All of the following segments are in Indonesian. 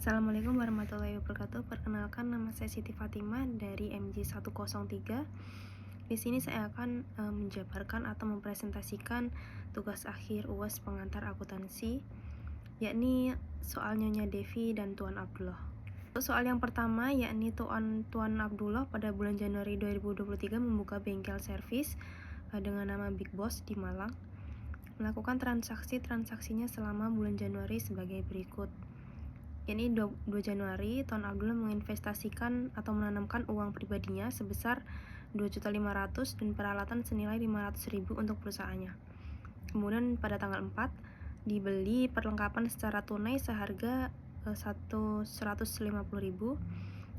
Assalamualaikum warahmatullahi wabarakatuh. Perkenalkan, nama saya Siti Fatimah dari MJ103. Di sini saya akan menjabarkan atau mempresentasikan tugas akhir UAS pengantar akuntansi, yakni soal Nyonya Devi dan Tuan Abdullah. Soal yang pertama yakni Tuan Abdullah pada bulan Januari 2023 membuka bengkel servis dengan nama Big Boss di Malang. Melakukan transaksinya selama bulan Januari sebagai berikut. Ini 2 Januari, Tuan Abdullah menginvestasikan atau menanamkan uang pribadinya sebesar 2.500.000 dan peralatan senilai 500.000 untuk perusahaannya. Kemudian pada tanggal 4 dibeli perlengkapan secara tunai seharga 150.000.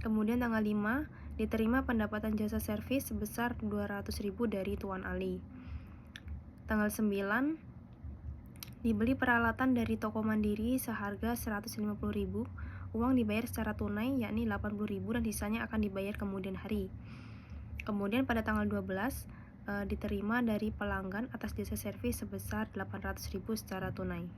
Kemudian tanggal 5 diterima pendapatan jasa servis sebesar 200.000 dari Tuan Ali. Tanggal 9 dibeli peralatan dari toko mandiri seharga 150.000. Uang dibayar secara tunai yakni 80.000 dan sisanya akan dibayar kemudian hari. Kemudian pada tanggal 12 diterima dari pelanggan atas jasa servis sebesar 800.000 secara tunai.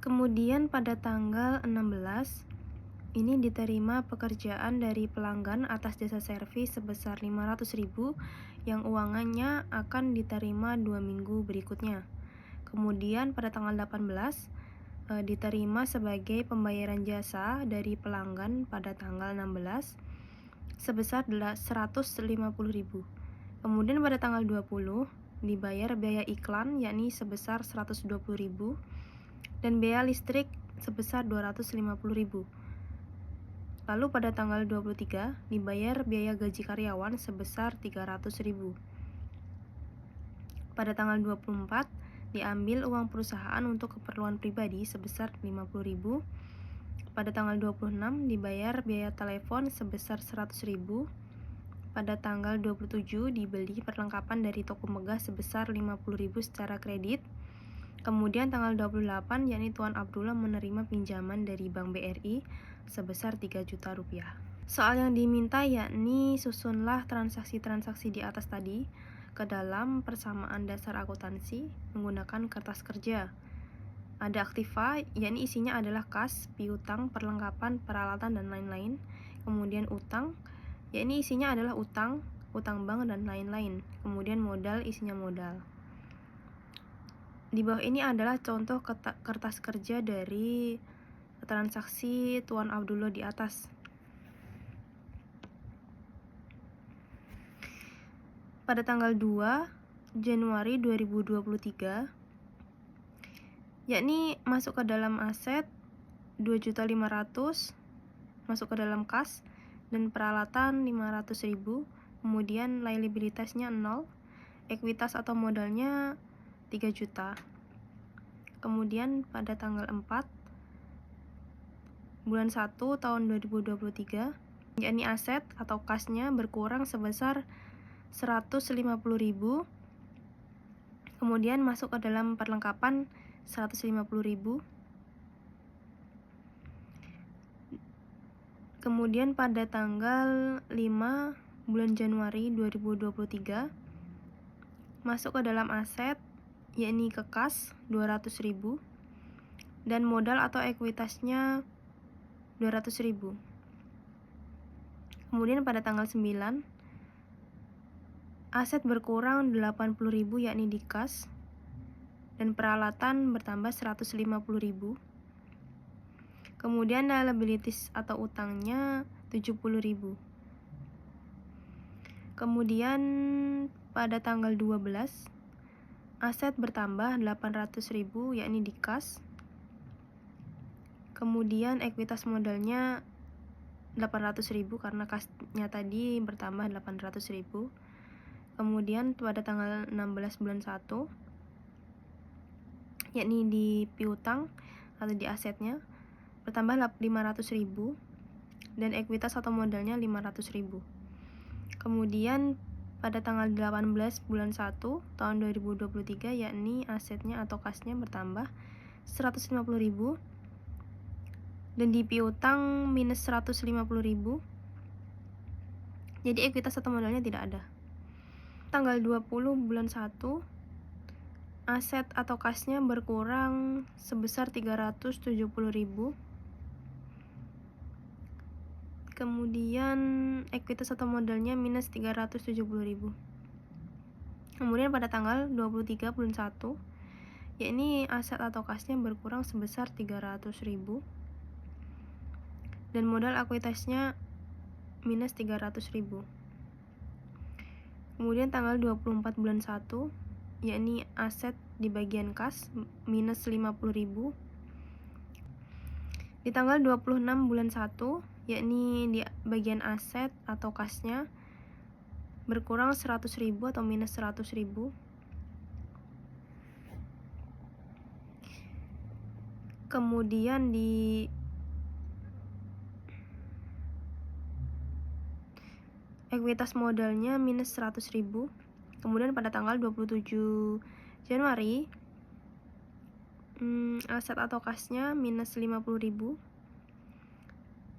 Kemudian pada tanggal 16 ini diterima pekerjaan dari pelanggan atas jasa servis sebesar 500.000 yang uangannya akan diterima 2 minggu berikutnya. Kemudian pada tanggal 18 diterima sebagai pembayaran jasa dari pelanggan pada tanggal 16 sebesar 150.000. Kemudian pada tanggal 20 dibayar biaya iklan yakni sebesar 120.000 dan biaya listrik sebesar 250.000. Lalu pada tanggal 23 dibayar biaya gaji karyawan sebesar 300.000. Pada tanggal 24 diambil uang perusahaan untuk keperluan pribadi sebesar 50.000. Pada tanggal 26 dibayar biaya telepon sebesar 100.000. Pada tanggal 27 dibeli perlengkapan dari toko megah sebesar 50.000 secara kredit. Kemudian tanggal 28 yakni Tuan Abdullah menerima pinjaman dari Bank BRI sebesar 3 juta rupiah. Soal yang diminta yakni susunlah transaksi-transaksi di atas tadi ke dalam persamaan dasar akuntansi menggunakan kertas kerja. Ada aktiva, yakni isinya adalah kas, piutang, perlengkapan, peralatan, dan lain-lain. Kemudian utang, yakni isinya adalah utang bank, dan lain-lain. Kemudian modal, isinya modal. Di bawah ini adalah contoh kertas kerja dari transaksi Tuan Abdullah di atas. Pada tanggal 2 Januari 2023 yakni masuk ke dalam aset 2.500.000, masuk ke dalam kas dan peralatan 500.000, kemudian liabilitasnya 0, ekuitas atau modalnya 3 juta. Kemudian pada tanggal 4 bulan 1 tahun 2023 yakni aset atau kasnya berkurang sebesar 150.000, kemudian masuk ke dalam perlengkapan 150.000, kemudian pada tanggal 5 bulan Januari 2023 masuk ke dalam aset yakni ke kas 200.000 dan modal atau ekuitasnya 200.000. Kemudian pada tanggal 9 aset berkurang 80.000 yakni di kas dan peralatan bertambah 150.000. Kemudian liabilities atau utangnya 70.000. Kemudian pada tanggal 12 aset bertambah 800.000 yakni di kas. Kemudian ekuitas modalnya 800.000 karena kasnya tadi bertambah 800.000. Kemudian pada tanggal 16 bulan 1 yakni di piutang atau di asetnya bertambah 500.000 dan ekuitas atau modalnya 500.000. Kemudian pada tanggal 18 bulan 1 tahun 2023 yakni asetnya atau kasnya bertambah 150.000 dan di piutang minus 150.000. Jadi ekuitas atau modalnya tidak ada. Tanggal 20 bulan 1 aset atau kasnya berkurang sebesar 370.000 Kemudian ekuitas atau modalnya minus 370.000. Kemudian pada tanggal 23 bulan 1, yakni aset atau kasnya berkurang sebesar 300.000 dan modal ekuitasnya minus 300.000. Kemudian tanggal 24 bulan 1, yakni aset di bagian kas minus 50.000. Di tanggal 26 bulan 1, yakni di bagian aset atau kasnya berkurang 100.000 atau minus 100.000. Kemudian di ekuitas modalnya minus 100.000. Kemudian pada tanggal 27 Januari, aset atau kasnya minus 50.000.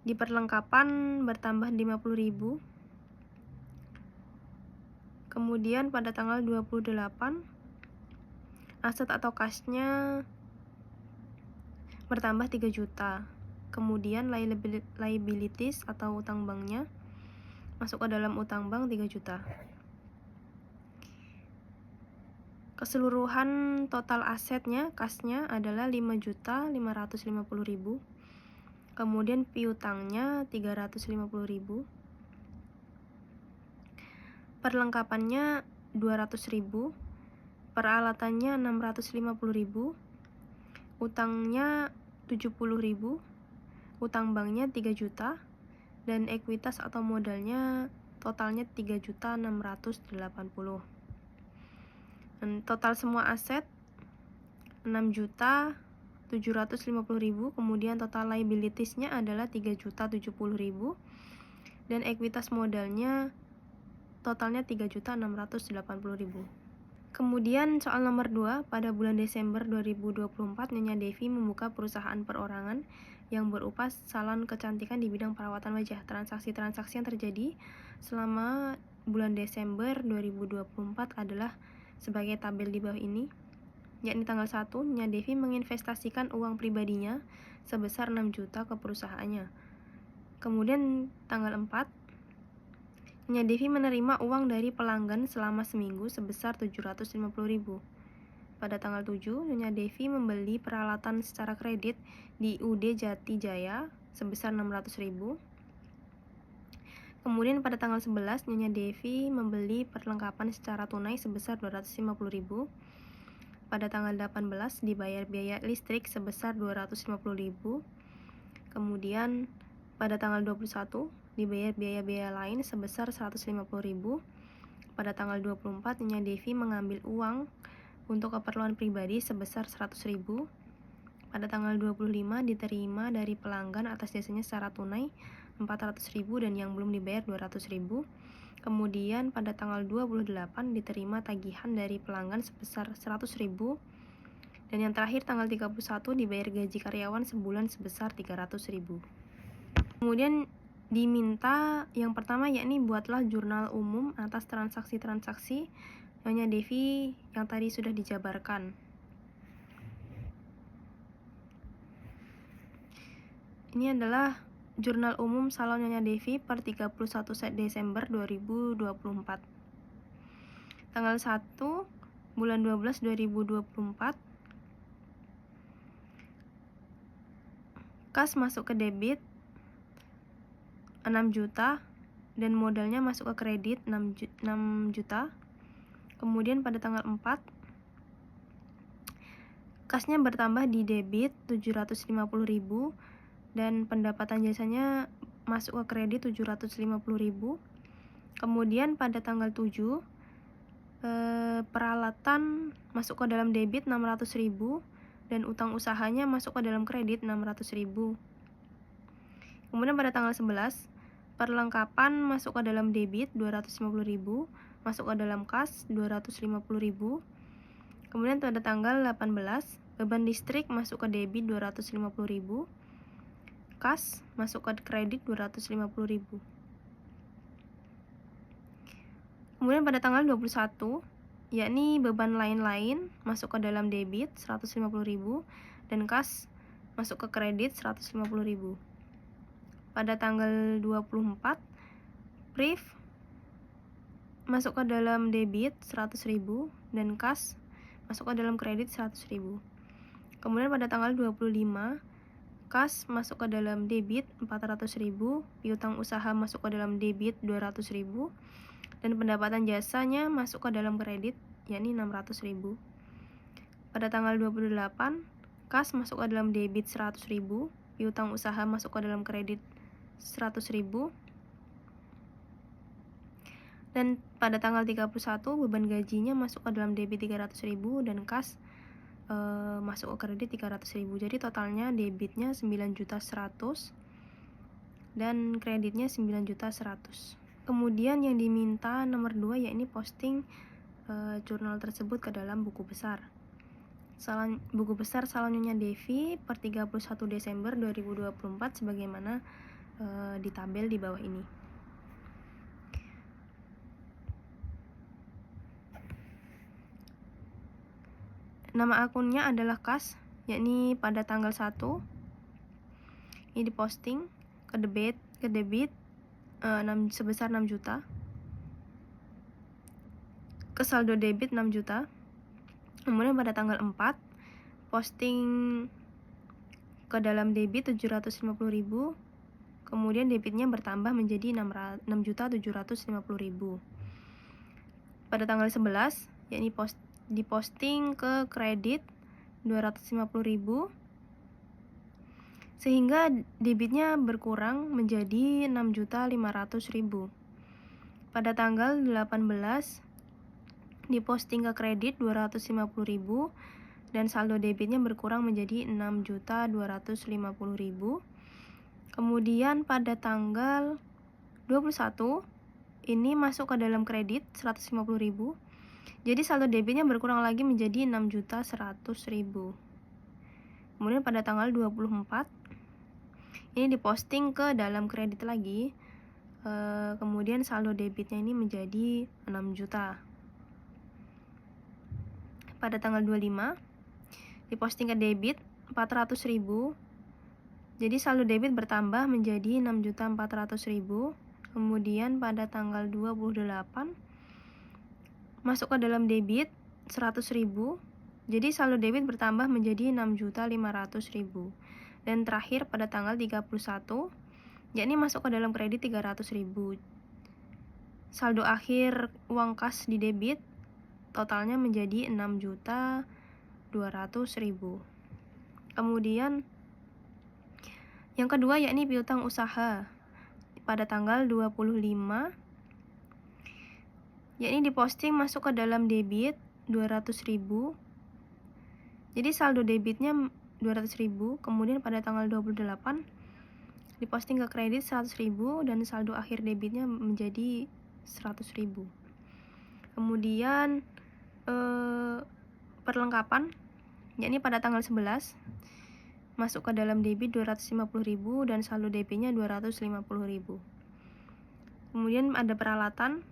Di perlengkapan bertambah 50.000. Kemudian pada tanggal 28, aset atau kasnya bertambah 3 juta. Kemudian liabilities atau utang banknya masuk ke dalam utang bank 3 juta. Keseluruhan total asetnya, kasnya adalah 5.550.000. Kemudian piutangnya 350.000. Perlengkapannya 200.000. Peralatannya 650.000. Utangnya 70.000. Utang banknya 3 juta. Dan ekuitas atau modalnya totalnya 3.680.000. Dan total semua aset 6.750.000. Kemudian total liabilitiesnya adalah 3.070.000. Dan ekuitas modalnya totalnya 3.680.000. Kemudian soal nomor 2, pada bulan Desember 2024 Nyonya Devi membuka perusahaan perorangan yang berupa salon kecantikan di bidang perawatan wajah. Transaksi-transaksi yang terjadi selama bulan Desember 2024 adalah sebagai tabel di bawah ini. Yakni tanggal 1, Nyonya Devi menginvestasikan uang pribadinya sebesar 6 juta ke perusahaannya. Kemudian tanggal 4, Nyonya Devi menerima uang dari pelanggan selama seminggu sebesar 750.000. Pada tanggal 7, Nyonya Devi membeli peralatan secara kredit di UD Jati Jaya sebesar 600.000. Kemudian pada tanggal 11, Nyonya Devi membeli perlengkapan secara tunai sebesar 250.000. Pada tanggal 18, dibayar biaya listrik sebesar 250.000. Kemudian pada tanggal 21, dibayar biaya-biaya lain sebesar 150.000. Pada tanggal 24, Nyonya Devi mengambil uang untuk keperluan pribadi sebesar 100.000. Pada tanggal 25, diterima dari pelanggan atas jasanya secara tunai 400.000 dan yang belum dibayar 200.000. Kemudian pada tanggal 28, diterima tagihan dari pelanggan sebesar 100.000. Dan yang terakhir tanggal 31, dibayar gaji karyawan sebulan sebesar 300.000. Kemudian diminta yang pertama, yakni buatlah jurnal umum atas transaksi-transaksi Nyonya Devi yang tadi sudah dijabarkan. Ini adalah jurnal umum salon Nyonya Devi per 31 Desember 2024. Tanggal 1 bulan 12 2024, kas masuk ke debit 6 juta dan modalnya masuk ke kredit 6 juta. Kemudian pada tanggal 4, kasnya bertambah di debit 750.000 dan pendapatan jasanya masuk ke kredit 750.000. Kemudian pada tanggal 7, peralatan masuk ke dalam debit 600.000 dan utang usahanya masuk ke dalam kredit 600.000. Kemudian pada tanggal 11, perlengkapan masuk ke dalam debit 250.000, masuk ke dalam kas 250.000. Kemudian pada tanggal 18, beban listrik masuk ke debit 250.000, kas masuk ke kredit 250.000. Kemudian pada tanggal 21, yakni beban lain-lain masuk ke dalam debit 150.000 dan kas masuk ke kredit 150.000. pada tanggal 24 Priv masuk ke dalam debit 100.000 dan kas masuk ke dalam kredit 100.000. Kemudian pada tanggal 25 kas masuk ke dalam debit 400.000, piutang usaha masuk ke dalam debit 200.000, dan pendapatan jasanya masuk ke dalam kredit yakni 600.000. Pada tanggal 28 kas masuk ke dalam debit 100.000, piutang usaha masuk ke dalam kredit 100.000, dan pada tanggal 31 beban gajinya masuk ke dalam debit 300.000 dan kas masuk ke kredit 300.000. Jadi totalnya debitnya 9.100.000 dan kreditnya 9.100.000. Kemudian yang diminta nomor 2 yakni posting jurnal tersebut ke dalam buku besar. Buku besar Salon Nyonya Devi per 31 Desember 2024 sebagaimana di tabel di bawah ini. Nama akunnya adalah kas, yakni pada tanggal 1 ini diposting ke debit sebesar 6 juta, ke saldo debit 6 juta. Kemudian pada tanggal 4 posting ke dalam debit 750.000, kemudian debitnya bertambah menjadi 6.750.000. Pada tanggal 11 yakni diposting ke kredit 250.000 sehingga debitnya berkurang menjadi 6.500.000. Pada tanggal 18 diposting ke kredit 250.000 dan saldo debitnya berkurang menjadi 6.250.000. Kemudian pada tanggal 21 ini masuk ke dalam kredit 150.000. Jadi saldo debitnya berkurang lagi menjadi 6.100.000. Kemudian pada tanggal 24 ini diposting ke dalam kredit lagi. Kemudian saldo debitnya ini menjadi 6 juta. Pada tanggal 25 diposting ke debit 400.000. Jadi saldo debit bertambah menjadi 6.400.000. Kemudian pada tanggal 28 masuk ke dalam debit 100.000. Jadi saldo debit bertambah menjadi 6.500.000. Dan terakhir pada tanggal 31 yakni masuk ke dalam kredit 300.000. Saldo akhir uang kas di debit totalnya menjadi 6.200.000. Kemudian yang kedua yakni piutang usaha pada tanggal 25 yakni diposting masuk ke dalam debit 200.000. Jadi saldo debitnya 200.000. Kemudian pada tanggal 28 diposting ke kredit 100.000 dan saldo akhir debitnya menjadi 100.000. Kemudian perlengkapan yakni pada tanggal 11 masuk ke dalam debit 250.000 dan saldo debitnya 250.000. Kemudian ada peralatan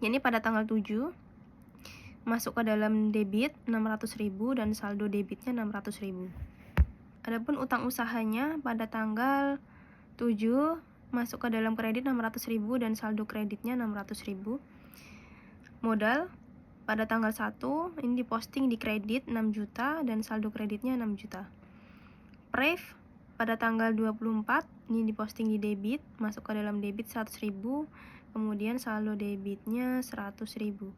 yakni pada tanggal 7 masuk ke dalam debit 600.000 dan saldo debitnya 600.000. Adapun utang usahanya pada tanggal 7 masuk ke dalam kredit 600.000 dan saldo kreditnya 600.000. Modal pada tanggal 1 ini diposting di kredit 6 juta dan saldo kreditnya 6 juta. Prev pada tanggal 24 ini diposting di debit, masuk ke dalam debit 100.000, kemudian saldo debitnya 100.000.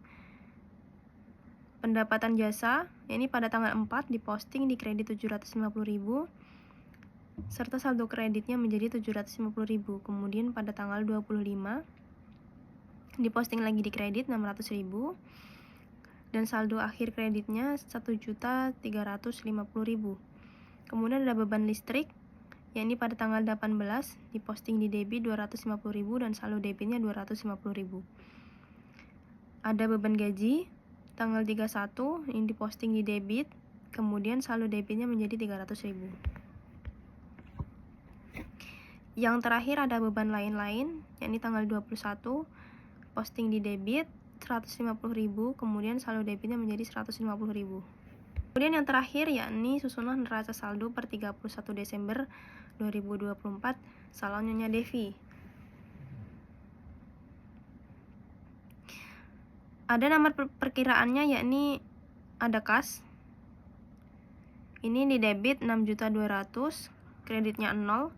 Pendapatan jasa, ini pada tanggal 4 diposting di kredit 750.000 serta saldo kreditnya menjadi 750.000. Kemudian pada tanggal 25 diposting lagi di kredit 600.000 dan saldo akhir kreditnya 1.350.000. Kemudian ada beban listrik, yakni pada tanggal 18 diposting di debit 250.000 dan saldo debitnya 250.000. Ada beban gaji tanggal 31 ini diposting di debit, kemudian saldo debitnya menjadi 300.000. Yang terakhir ada beban lain-lain, yakni tanggal 21 posting di debit 150.000, kemudian saldo debitnya menjadi 150.000. Kemudian yang terakhir yakni susunan neraca saldo per 31 Desember 2024 saldo Nyonya Devi. Ada nomor perkiraannya yakni ada kas. Ini di debit 6.200.000, kreditnya 0.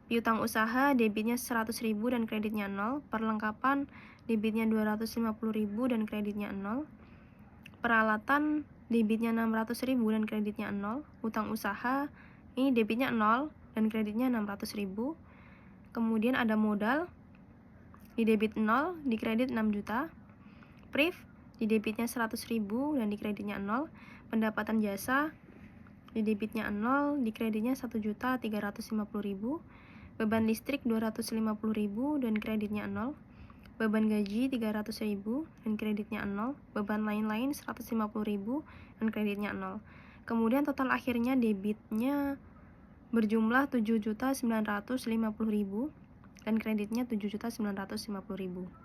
Piutang usaha debitnya 100.000 dan kreditnya 0. Perlengkapan debitnya 250.000 dan kreditnya 0. Peralatan debitnya 600.000 dan kreditnya 0. Utang usaha ini debitnya 0 dan kreditnya 600.000. Kemudian ada modal di debit 0, di kredit 6 juta. Priv di debitnya 100.000 dan di kreditnya 0. Pendapatan jasa di debitnya 0, di kreditnya 1.350.000. Beban listrik 250.000 dan kreditnya 0. Beban gaji 300.000 dan kreditnya 0. Beban lain-lain 150.000 dan kreditnya 0. Kemudian total akhirnya debitnya berjumlah 7.950.000 dan kreditnya 7.950.000.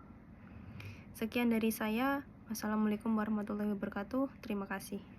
Sekian dari saya. Wassalamualaikum warahmatullahi wabarakatuh. Terima kasih.